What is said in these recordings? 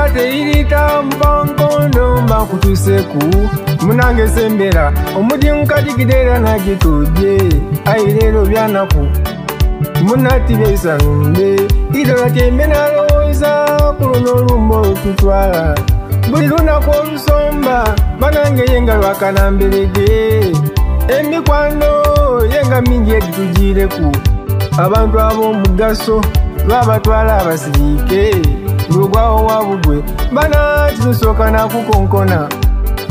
tate irita mpankondo mbakutuseku munange sembera omudi mkatikidera na gituje airero byanaku munati byesanumbe idola temena roza kulono lumbo tutwala buli lunaku olusomba banange yenga lwakanambelege emikwano yenga mingi egitujireku abantu ab'omugaso lwabatwala abasirike lugwawo wabugwe bana tinusoka nakukonkona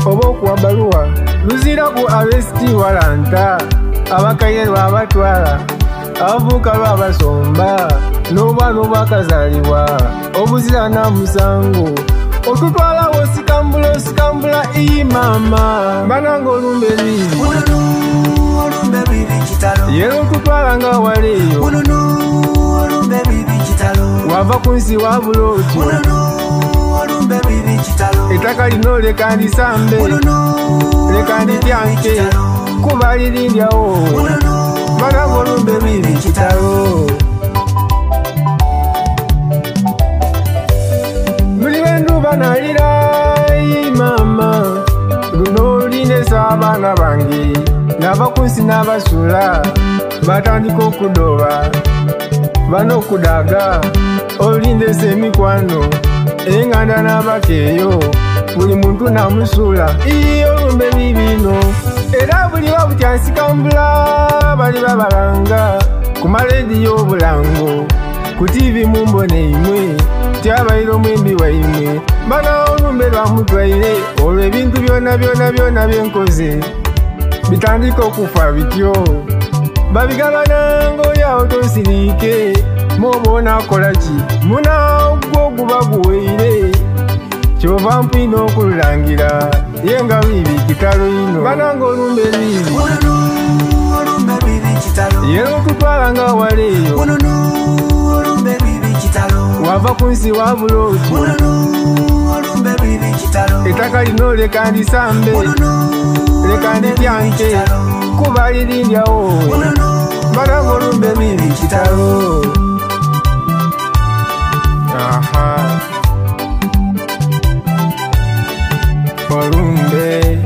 oba okuwa baluwa luziraku abesiti walanta abakaire lwabatwala abavuuka lwabasomba n'obwana obwakazaalibwa obuzira na musango otutwalawo sikambula imama bananga olumbe Lwiibi yero otutwala nga waleeyo wava ku nsi wabula otyo ettaka lino leka ndisambe leka ndityanke kuba lirindyawo bananga olumbe Lwiibi kitalo buli lwenduba nalira mama luno linesa abaana bange nava ku nsi n'abasula batandika okudoba banokudaga olindesa emikwano enganda n'abakeeyo buli muntu namusula olumbe Lwiibi era buli wabutyansikambula bali babalanga ku malediyo obulango ku TV mumbone imwe tyabaire omwembi waimwe bana olumbe lwamutwaire olwo ebintu byona byenkoze bitandika okufa bityo babigabana ng'olyawo tosirike mwoba onaakolaki munagwo guba guweire kyova mpwina okululangira yenga Lwiibi kitalo ino bananga olumbe Lwiibi yero otutwala nga waleeyo wava ku nsi wabula otyo ettaka lino leka ndisambe leka ndityanke kuba lirindyawo bananga olumbe Lwiibi kitalo Olumbe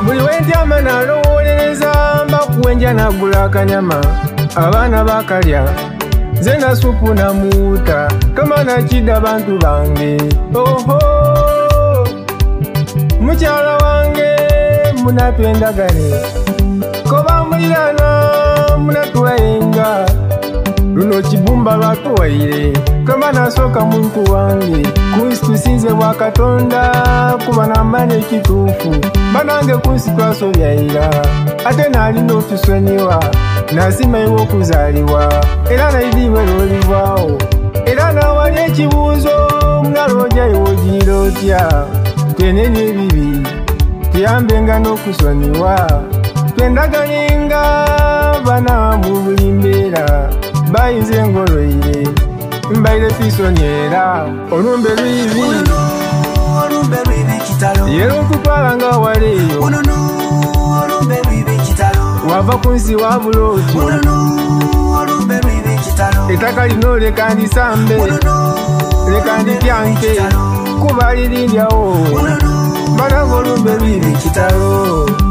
buli wentyama nalowolereza mbakuwenja nagula akanyama abaana bakalya nze na supu namuuta tomana kidda bantu bange oho mukyala wange munatwendagane koba mulirana munatuwayenga luno kibumba lwatuwaire kamba nasooka muntu wange kunsi tusinze bwa Katonda kuba nambane ekituufu banange kunsi twasobyaira ate nalina otusonyiwa nasimayiwa okuzaalibwa era nayidiibwe lwolivaawo era nawali ekibuuzo munalwojayiwo gira otya tweneni ebibi tuyambenga n'okusonyiwa twendagalenga bana mu buli mbeera bayinze ngoloire mbaire twisonyera olumbe Lwiibi yero otutwala nga waleeyo wava ku nsi wabula otyo ettaka lino leka ndisambe leka ndityanke kuba lirindyawo bananga olumbe Lwiibi kitalo